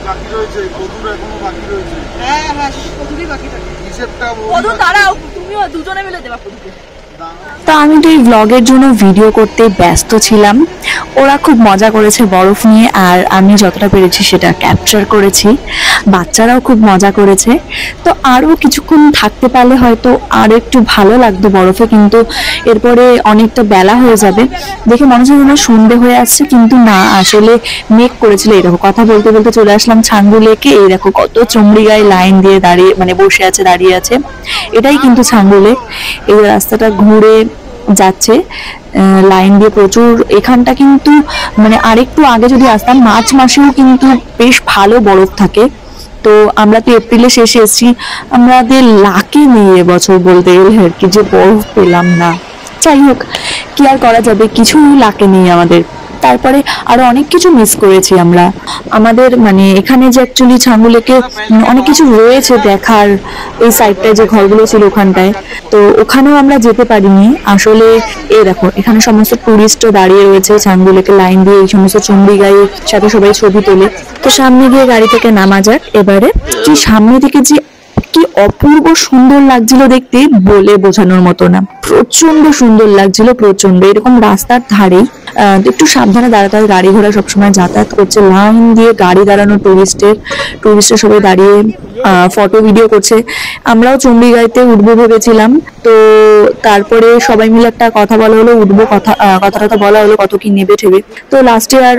বাকি রয়েছে পদুর এখনো বাকি রয়েছে। হ্যাঁ হ্যাঁ পদুরই বাকি থাকে। হিসেবটা পদু দাঁড়াও, তুমিও দুজনে মিলে দেবা পদুকে। তো আমি তো এই ব্লগের জন্য ভিডিও করতে ব্যস্ত ছিলাম। ওরা খুব মজা করেছে বরফ নিয়ে, আর আমি যতটা পেরেছি সেটা ক্যাপচার করেছি। বাচ্চারাও খুব মজা করেছে। তো আরও কিছুক্ষণ থাকতে পারলে হয়তো আর একটু ভালো লাগতো বরফে, কিন্তু এরপরে অনেকটা বেলা হয়ে যাবে। দেখে মনে হচ্ছে যেন সন্ধে হয়ে আসছে, কিন্তু না, আসলে মেঘ করেছিল। এই দেখো কথা বলতে বলতে চলে আসলাম ছাঙ্গু লেকে। এই দেখো কত চমড়ি গায়ে লাইন দিয়ে দাঁড়িয়ে মানে বসে আছে, দাঁড়িয়ে আছে। এটাই কিন্তু ছাঙ্গু লেক। এই রাস্তাটা ঘুরে যাচ্ছে লাইন দিয়ে প্রচুর। এখানটা কিন্তু মানে আরেকটু আগে যদি আসতাম, মার্চ মাসেও কিন্তু বেশ ভালো বরফ থাকে। তো আমরা তো এপ্রিলে শেষে এসেছি, আমাদের লাকি নেই এবছর বলতে গেলে আর কি, যে বরফ পেলাম না। যাই হোক, কি আর করা যাবে, কিছু লাকি নেই আমাদের। তারপরে আরো অনেক কিছু মিস করেছি আমরা। আমাদের মানে এখানে যে অ্যাকচুয়ালি ছাঙ্গু লেকে অনেক কিছু রয়েছে দেখার, এই সাইডটায় যে ঘরগুলো ছিল ওখানটায়, তো ওখানেও আমরা যেতে পারিনি আসলে। এই দেখো এখানে সমস্ত টুরিস্টও দাঁড়িয়ে রয়েছে ছাঙ্গু লেকে লাইন দিয়ে, এই সমস্ত চুমড়ি গায়ের সাথে সবাই ছবি তোলে। তো সামনে গিয়ে গাড়ি থেকে নামা যাক এবারে। কি সামনে থেকে যে কি অপূর্ব সুন্দর লাগছিল দেখতে, বলে বোঝানোর মতো না। প্রচন্ড সুন্দর লাগছিল, প্রচন্ড। এরকম রাস্তার ধারেই একটু সাবধানে দাঁড়াতে হয়, গাড়ি ঘোড়া সবসময় যাতায়াত করছে, লাইন দিয়ে গাড়ি দাঁড়ানো টুরিস্টের সবাই দাঁড়িয়ে ফটো ভিডিও করছে। আমরাও চণ্ডীগড়তে উঠবো ভেবেছিলাম, তো তারপরে সবাই মিলে একটা কথা বলা হলো, উঠবো, কথাটা বলা হলো কত কি নেবে ঠেবে। তো লাস্টে আর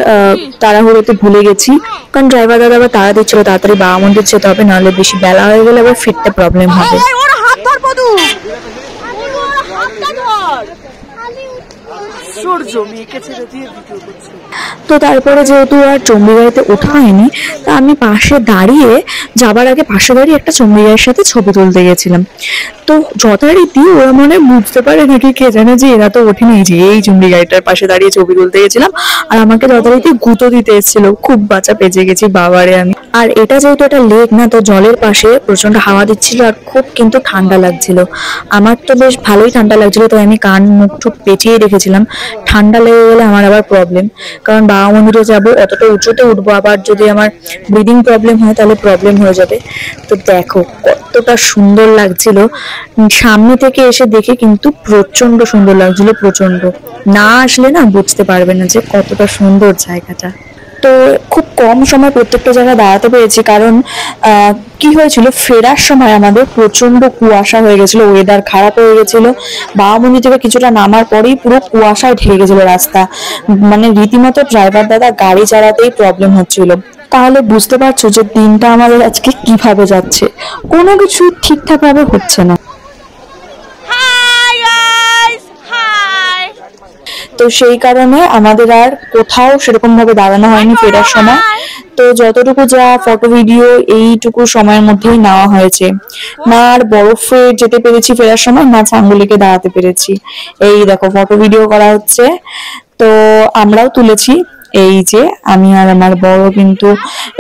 তাড়াহুড়োতে ভুলে গেছি, কারণ ড্রাইভার দাদা আবার তাড়া দিচ্ছিল তাড়াতাড়ি বাবা মন্দির যেতে হবে, নাহলে বেশি বেলা হয়ে গেলে আবার ফিরতে প্রবলেম হবে। ওর হাত ধর পদু, হাতটা ধর। আশ্চর্য, মেয়েকে ছেড়ে দিয়ে ভিডিও করছে। তো তারপরে যেহেতু আর চণ্ডীগড়তে ওঠা হয়নি, তা আমি পাশে দাঁড়িয়ে যাবার আগে পাশে দাঁড়িয়ে একটা চণ্ডীগড়ের সাথে ছবি তুলতে গেছিলাম। তো যথারীতি ওরা মনে বুঝতে পারে নাকি কে জানে যে এরা তো ওঠেনি, যে এই চণ্ডীগড়টার পাশে দাঁড়িয়ে ছবি তুলতে গেছিলাম আর আমাকে যথারীতি গুঁতো দিতে এসেছিল। খুব বাঁচা পেঁচে গেছি বাবারে আমি। আর এটা যেহেতু একটা লেক না, তো জলের পাশে প্রচন্ড হাওয়া দিচ্ছিল আর খুব কিন্তু ঠান্ডা লাগছিল। আমার তো বেশ ভালোই ঠান্ডা লাগছিল, তাই আমি কান মুখ টুক পেঁচিয়ে রেখেছিলাম। ঠান্ডা লেগে গেলে আমার আবার প্রবলেম, কারণ বাবা মন্দিরে যাবো, অতটা উঁচুতে উঠবো, আবার যদি আমার ব্রিদিং প্রবলেম হয় তাহলে প্রবলেম হয়ে যাবে। তো দেখো কতটা সুন্দর লাগছিল, সামনে থেকে এসে দেখে কিন্তু প্রচন্ড সুন্দর লাগছিল, প্রচন্ড। না আসলে না বুঝতে পারবে না যে কতটা সুন্দর জায়গাটা। তো খুব কম সময় প্রত্যেকটা জায়গায় দাঁড়াতে পেরেছি, কারণ কি হয়েছিল, ফেরার সময় আমাদের প্রচন্ড কুয়াশা হয়ে গেছিল, ওয়েদার খারাপ হয়ে গেছিল। বাবা মন্দির থেকে কিছুটা নামার পরেই পুরো কুয়াশায় ঢেকে গেছিল রাস্তা, মানে রীতিমতো ড্রাইভার দাদা গাড়ি চালাতেই প্রবলেম হচ্ছিল। তাহলে বুঝতে পারছো যে দিনটা আমাদের আজকে কিভাবে যাচ্ছে, কোনো কিছু ঠিকঠাক ভাবে হচ্ছে না। Hi guys, hi. তো সেই কারণে আমাদের আর কোথাও সেরকম ভাবে দাঁড়ানো হয়নি ফেরার সময়। তো যতটুকু যা ফটো ভিডিও এইটুকু সময়ের মধ্যেই নেওয়া হয়েছে। না আর বরফে যেতে পেরেছি ফেরার সময়, না চাঙ্গুলিকে দাঁড়াতে পেরেছি। এই দেখো ফটো ভিডিও করা হচ্ছে, তো আমরাও তুলেছি। এই যে আমি আর আমার বড় কিন্তু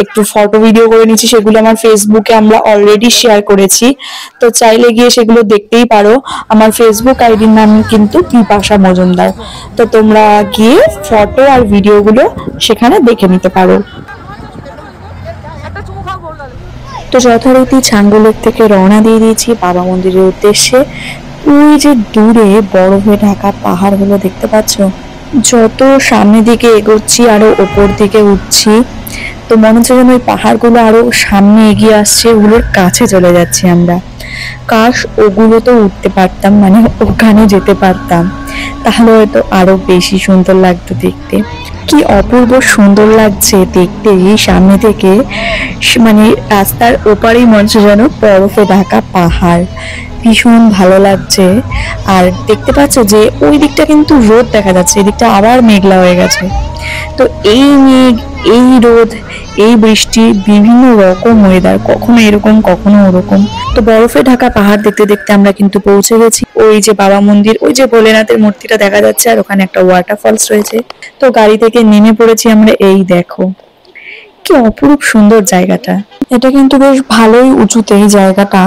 একটু ফটো ভিডিও করে নিচ্ছি, সেগুলো আমার ফেসবুকে আমরা অলরেডি শেয়ার করেছি, তো চাইলে গিয়ে সেগুলো দেখতেই পারো। আমার ফেসবুক আইডির নাম কিন্তু বিপাশা মজুমদার, তো তোমরা গিয়ে ফটো আর ভিডিওগুলো সেখানে দেখে নিতে পারো। তো যথারীতি ছাঙ্গুলের থেকে রওনা দিয়ে দিয়েছি বাবা মন্দিরের উদ্দেশ্যে। ওই যে দূরে বরফে ঢাকা পাহাড়গুলো দেখতে পাচ্ছ, যত সামনের দিকে এগোচ্ছি আরো ওপর দিকে উঠছি, তো মনে হচ্ছে যেন ওই পাহাড়গুলো আরো সামনে এগিয়ে আসছে, ওগুলোর কাছে চলে যাচ্ছি আমরা। কাশ ওগুলো তো উঠতে পারতাম, মানে ওখানে যেতে পারতাম, তাহলে হয়তো আরো বেশি সুন্দর লাগতো দেখতে। কি অপূর্ব সুন্দর লাগছে দেখতে এই সামনে থেকে, মানে রাস্তার ওপারেই মনে হচ্ছে যেন বরফে ঢাকা পাহাড়, ভীষণ ভালো লাগছে। আর দেখতে পাচ্ছ যে ওই দিকটা কিন্তু রোদ দেখা যাচ্ছে, এদিকটা আবার মেঘলা হয়ে গেছে। তো এই মেঘ, এই রোদ, এই বৃষ্টি, বিভিন্ন রকম ওয়েদার, কখনো এরকম কখনো ওরকম। তো বরফে ঢাকা পাহাড় দেখতে দেখতে আমরা কিন্তু পৌঁছে গেছি। ওই যে বাবা মন্দির, ওই যে ভোলেনাথের মূর্তিটা দেখা যাচ্ছে, আর ওখানে একটা ওয়াটারফলস রয়েছে। তো গাড়ি থেকে নেমে পড়েছি আমরা। এই দেখো কি অপরূপ সুন্দর জায়গাটা। এটা কিন্তু বেশ ভালোই উঁচুতে এই জায়গাটা,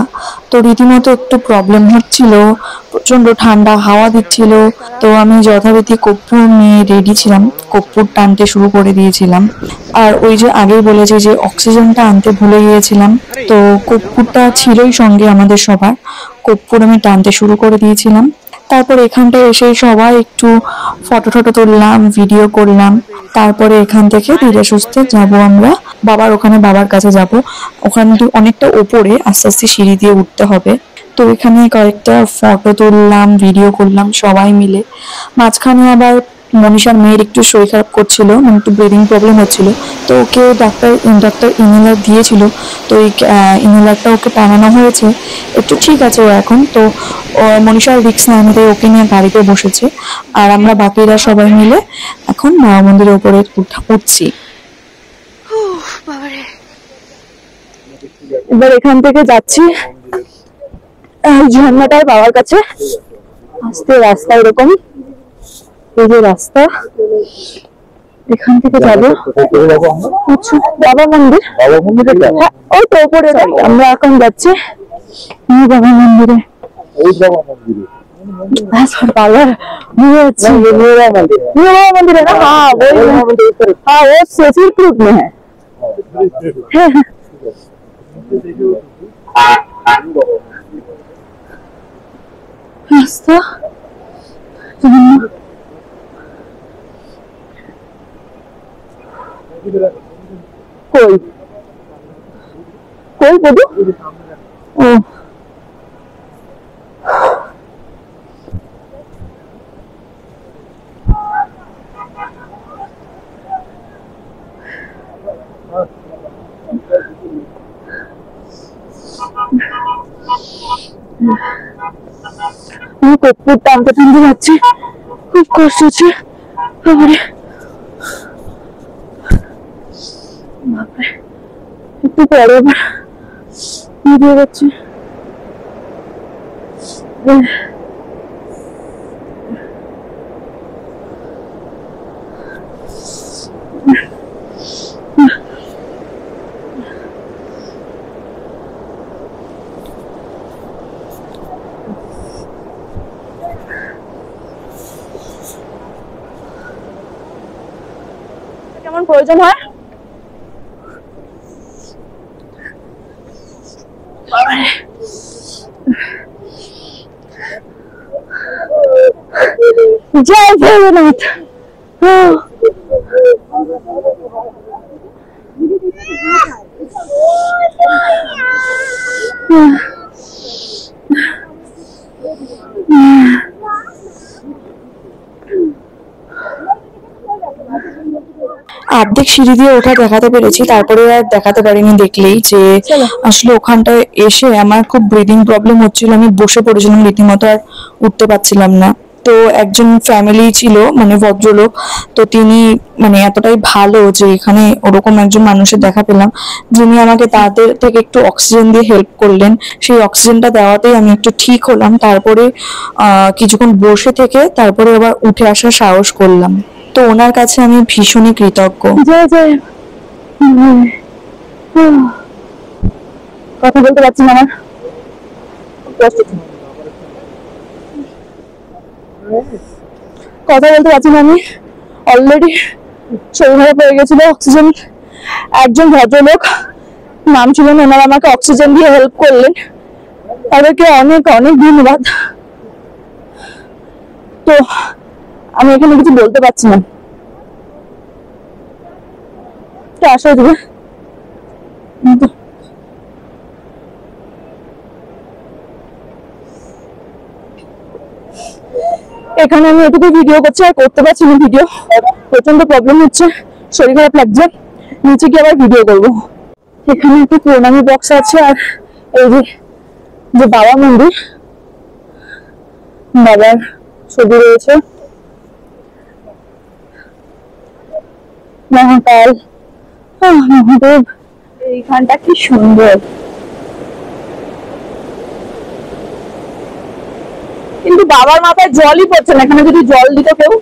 তো রীতিমতো একটু প্রবলেম হচ্ছিল, প্রচন্ড ঠান্ডা হাওয়া দিচ্ছিল। তো আমি যথারীতি কর্পূর নিয়ে রেডি ছিলাম, কর্পূর টানতে শুরু করে দিয়েছিলাম। আর ওই যে আগেই বলেছি যে অক্সিজেনটা আনতে ভুলে গিয়েছিলাম, তো কর্পূরটা ছিলই সঙ্গে আমাদের সবার, কর্পূর আমি টানতে শুরু করে দিয়েছিলাম। তারপর এখানটায় এসে সবাই একটু ফটো টটো তুললাম, ভিডিও করলাম। তারপরে এখান থেকে ধীরে সুস্থে যাব আমরা বাবার ওখানে, বাবার কাছে যাব। ওখানে তো অনেকটা ওপরে, আস্তে আস্তে সিঁড়ি দিয়ে উঠতে হবে। তো এখানে কয়েকটা ফটো তুললাম, ভিডিও করলাম সবাই মিলে। মাঝখানে আবার মনীষার মেয়ের একটু শরীর খারাপ করছিল, মানে একটু ব্রিদিং প্রবলেম হচ্ছিল, তো ওকে ডাক্তার ইনহেলার দিয়েছিল, তো এই ইনহেলারটা ওকে টানানো হয়েছে, একটু ঠিক আছে ও এখন। তো মনীষার রিক্স না নিতে ওকে নিয়ে গাড়িতে বসেছে, আর আমরা বাকিরা সবাই মিলে এখন মায়া মন্দিরের উপরে উঠছি। এবার এখান থেকে যাচ্ছি ঝর্ণাটার বাবার কাছে, আস্তে রাস্তা এরকম, এই যে রাস্তা, এখান থেকে যাবো বাবা মন্দির। হ্যাঁ ওই তো উপরে আমরা এখন যাচ্ছি বাবা মন্দিরে। बाबा मंदिर है ना, हाँ वही, हाँ वो सोचिर ग्रुप में है। रास्ता कोई कोई बोलो ओ কর্পূর টানতে টানতে যাচ্ছি, খুব কষ্ট হচ্ছে। একটু পরে আবার ভিডিও করছি। কেমন প্রয়োজন হয় জয় ভোলেনাথ। অর্ধেক সিঁড়ি দিয়ে ওঠা দেখাতে পেরেছি, তারপরে আর দেখাতে পারিনি। দেখলেই যে আসলে ওখানটায় এসে আমার খুব ব্রিদিং প্রবলেম হচ্ছিল, আমি বসে পড়েছিলাম রীতিমতো, আর উঠতে পারছিলাম না। তো একজন ফ্যামিলি ছিল, মানে ভদ্রলোক, তো তিনি মানে এতটাই ভালো যে এখানে ওরকম একজন মানুষের দেখা পেলাম যিনি আমাকে তাদের থেকে একটু অক্সিজেন দিয়ে হেল্প করলেন। সেই অক্সিজেনটা দেওয়াতেই আমি একটু ঠিক হলাম। তারপরে কিছুক্ষণ বসে থেকে তারপরে আবার উঠে আসার সাহস করলাম। তো ওনার কাছে আমি ভীষণই কৃতজ্ঞ। কথা বলতে পারছি না, আমার কথা বলতে পারছি না, আমি অলরেডি শরীর খারাপ হয়ে গেছিল। অক্সিজেন একজন ভদ্রলোক নাম ছিল, ওনারা আমাকে অক্সিজেন দিয়ে হেল্প করলেন, তাদেরকে অনেক অনেক ধন্যবাদ। তো আমি এখানে কিছু বলতে পারছি না। আসা দেবে এখানে আমি এটুকু ভিডিও করছি, আর করতে পারছি না ভিডিও, প্রচন্ড প্রবলেম হচ্ছে, শরীর খারাপ লাগছে। নিচে গিয়ে আবার ভিডিও করবো। এখানে একটু প্রণামী বক্স আছে, আর এই যে বাবা মন্দির, বাবার ছবি রয়েছে, মহাকাল, মহাদেব। এইখানটা কি সুন্দর, কিন্তু বাবার মাথায় জলই পড়ছে না। এখানে যদি জল দিত কেউ,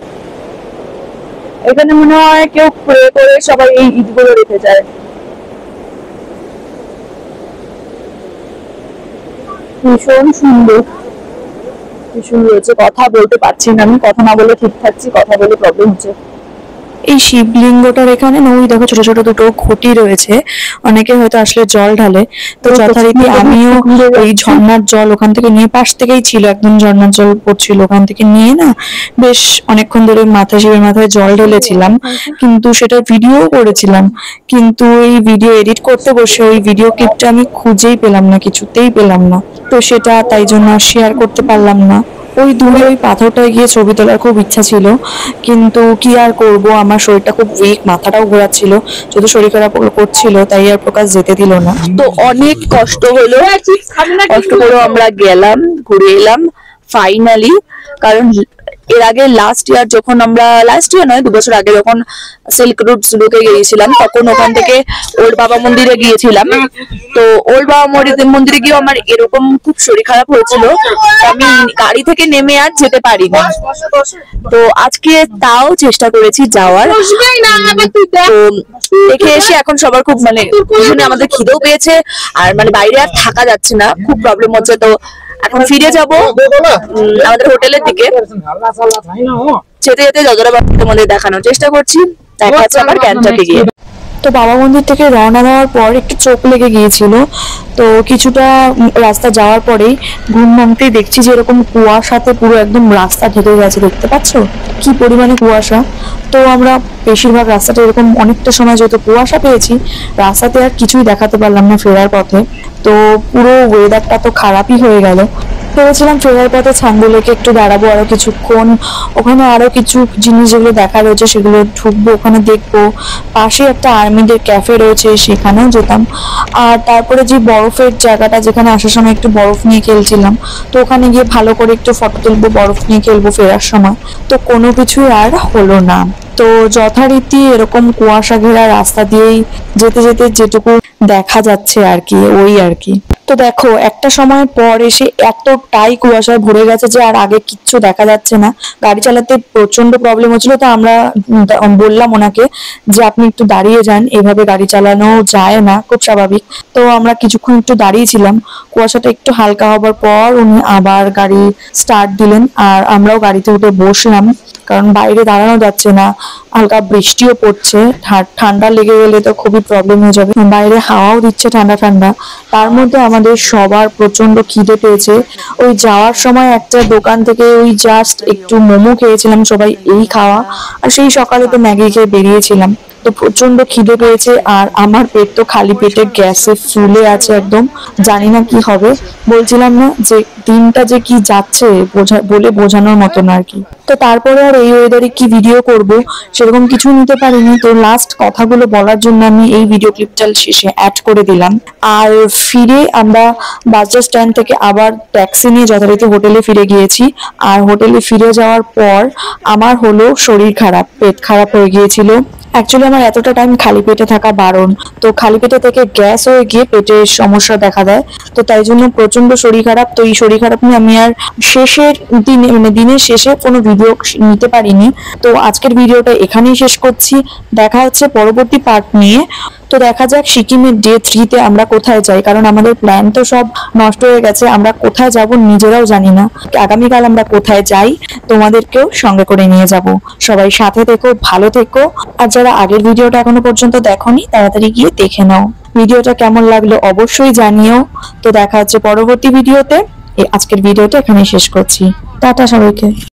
এখানে মনে হয় কেউ প্রে করে সবাই এই ইটগুলো রেখে যায়। ভীষণ সুন্দর, ভীষণ রয়েছে। কথা বলতে পারছি না, আমি কথা না বলে ঠিক থাকছি, কথা বলে প্রবলেম হচ্ছে। এই শিবলিঙ্গটার এখানে না, ওই দেখো ছোট ছোট দুটো খুঁটি রয়েছে, অনেকে হয়তো আসলে জল ঢালে। তো যথারীতি আমিও ওই ঝর্ণার জল ওখান থেকে নিয়ে, পাশ থেকেই ছিল একদম ঝর্ণার জল পড়ছিল, ওখান থেকে নিয়ে না বেশ অনেকক্ষণ ধরে শিবের মাথায় জল ঢেলেছিলাম, কিন্তু সেটা ভিডিও করেছিলাম। কিন্তু এই ভিডিও এডিট করতে বসে ওই ভিডিও ক্লিপটা আমি খুঁজেই পেলাম না, কিছুতেই পেলাম না। তো সেটা তাই জন্য শেয়ার করতে পারলাম না। ওই দূরে ওই পাথরটায় গিয়ে ছবি তোলার খুব ইচ্ছা ছিল, কিন্তু কি আর করব, আমার শরীরটা খুব উইক, মাথাটাও ঘোরাচ্ছিল, যদি শরীর খারাপ করছিল, তাই আর প্রকাশ যেতে দিল না। তো অনেক কষ্ট হলো, কষ্ট করে আমরা গেলাম, ঘুরে এলাম ফাইনালি। কারণ এর আগে লাস্ট ইয়ার যখন আমরা, লাস্ট ইয়ার নয় 2 বছর আগে যখন সিল্ক রুট জুলুকে গিয়েছিলাম, তখন ওখান থেকে ওল্ড বাবা মন্দিরে গিয়েছিলাম। তো ওল্ড বাবা মন্দিরে গিয়ে আমার এরকম খুব শরীর খারাপ হয়েছিল, আমি গাড়ি থেকে নেমে আর যেতে পারিনি। তো আজকে তাও চেষ্টা করেছি যাওয়ার। তো দেখে এসে এখন সবার খুব মানে আমাদের খিদেও পেয়েছে, আর মানে বাইরে আর থাকা যাচ্ছে না, খুব প্রবলেম হচ্ছে। তো এখন ফিরে যাব আমাদের হোটেলের দিকে। যেতে যেতে যতটা পারছি তোমাদের দেখানোর চেষ্টা করছি। দেখা যাচ্ছে আমার ক্যান্টাতে গিয়ে। তো বাবা মন্দির থেকে রওনা দেওয়ার পর একটু চোখ লেগে গিয়েছিল, তো কিছুটা রাস্তা যাওয়ার পরেই ঘুম ভাঙতেই দেখছি যে এরকম কুয়াশাতে পুরো একদম রাস্তা ঢেকে গেছে, দেখতে পাচ্ছ কি পরিমাণে কুয়াশা। তো আমরা বেশিরভাগ রাস্তাটা এরকম অনেকটা সময় যেহেতু কুয়াশা পেয়েছি, রাস্তাতে আর কিছুই দেখাতে পারলাম না ফেরার পথে। তো পুরো ওয়েদারটা তো খারাপই হয়ে গেল। ভেবেছিলাম ফেরার পথে ছাঙ্গু লেকে একটু দাঁড়াবো আরো কিছুক্ষণ, ওখানে আরো কিছু জিনিস যেগুলো দেখা রয়েছে সেগুলো ঢুকবো, ওখানে দেখবো। পাশে একটা আর্মিদের ক্যাফে রয়েছে, সেখানেও যেতাম। আর তারপরে যে বরফের জায়গাটা, যেখানে আসার সময় একটু বরফ নিয়ে খেলছিলাম, তো ওখানে গিয়ে ভালো করে একটু ফটো তুলবো, বরফ নিয়ে খেলবো ফেরার সময়। তো কোনো কিছুই আর হলো না। তো যথারীতি এরকম কুয়াশা ঘেরা রাস্তা দিয়েই যেতে যেতে যেটুকু দেখা যাচ্ছে আর কি, ওই আর কি। তো দেখো একটা সময় পর এসে এতটাই কুয়াশায় ভরে গেছে যে আর আগে কিচ্ছু দেখা যাচ্ছে না। গাড়ি চালাতে প্রচন্ড প্রবলেম হচ্ছিল। তো আমরা বললাম ওনাকে যে আপনি একটু দাঁড়িয়ে যান, এভাবে গাড়ি চালানো যায় না, খুব স্বাভাবিক। তো আমরা কিছুক্ষণ একটু দাঁড়িয়েছিলাম। কুয়াশাটা একটু হালকা হবার পর উনি আবার গাড়ি স্টার্ট দিলেন, আর আমরাও গাড়িতে উঠে বসলাম, কারণ বাইরে দাঁড়ানো যাচ্ছে না, হালকা বৃষ্টিও পড়ছে, ঠান্ডা লেগে গেলে তো খুবই প্রবলেম হয়ে যাবে। বাইরে হাওয়াও দিচ্ছে ঠান্ডা ঠান্ডা। তার মধ্যে আমাদের সবার প্রচন্ড খিদে পেয়েছে। ওই যাওয়ার সময় একটা দোকান থেকে ওই জাস্ট একটু মোমো খেয়েছিলাম সবাই, এই খাওয়া। আর সেই সকালে তো ম্যাগি খেয়ে বেরিয়েছিলাম। তো প্রচন্ড খিদে পেয়েছে, আর আমার পেট তো খালি পেটে গ্যাসে ফুলে আছে একদম, জানি না কি হবে। বলছিলাম না যে দিনটা যে কি যাচ্ছে বলে বোঝানোর মতো না আর কি। তো তারপরে আর এই ওয়েদারে কি ভিডিও করব সেরকম কিছু নিতে পারিনি। তো লাস্ট কথাগুলো বলার জন্য আমি এই ভিডিও ক্লিপটা শেষে অ্যাড করে দিলাম। আর ফিরে আমরা বাস স্ট্যান্ড থেকে আবার ট্যাক্সি নিয়ে যথারীতি হোটেলে ফিরে গিয়েছি। আর হোটেলে ফিরে যাওয়ার পর আমার হলো শরীর খারাপ, পেট খারাপ হয়ে গিয়েছিল। অ্যাকচুয়ালি আমার এতটা টাইম খালি পেটে থাকা বারণ, তো খালি পেটে থেকে গ্যাস হয়ে গিয়ে পেটের সমস্যা দেখা দেয়। তো তাই জন্য প্রচন্ড শরীর খারাপ। তো এই শরীর খারাপ নিয়ে আমি আর শেষের দিনে মানে দিনের শেষে কোনো ভিডিও নিতে পারিনি। তো আজকের ভিডিওটা এখানেই শেষ করছি, দেখা হচ্ছে পরবর্তী পার্ট নিয়ে। তো দেখা যাক সিকিমের ডে 3-তে আমরা কোথায় যাই, কারণ আমাদের প্ল্যান তো সব নষ্ট হয়ে গেছে। আমরা কোথায় যাব নিজেরাও জানি না। আগামীকাল আমরা কোথায় যাই তোমাদেরকেও সঙ্গে করে নিয়ে যাব। সবাই সাথে থেকো, ভালো থেকো। আর যারা আগের ভিডিওটা এখনো পর্যন্ত দেখোনি তাড়াতাড়ি গিয়ে দেখে নাও। ভিডিওটা কেমন লাগলো অবশ্যই জানিও। তো দেখা হচ্ছে পরবর্তী ভিডিওতে। আজকের ভিডিওটা এখানেই শেষ করছি। টাটা সবাইকে।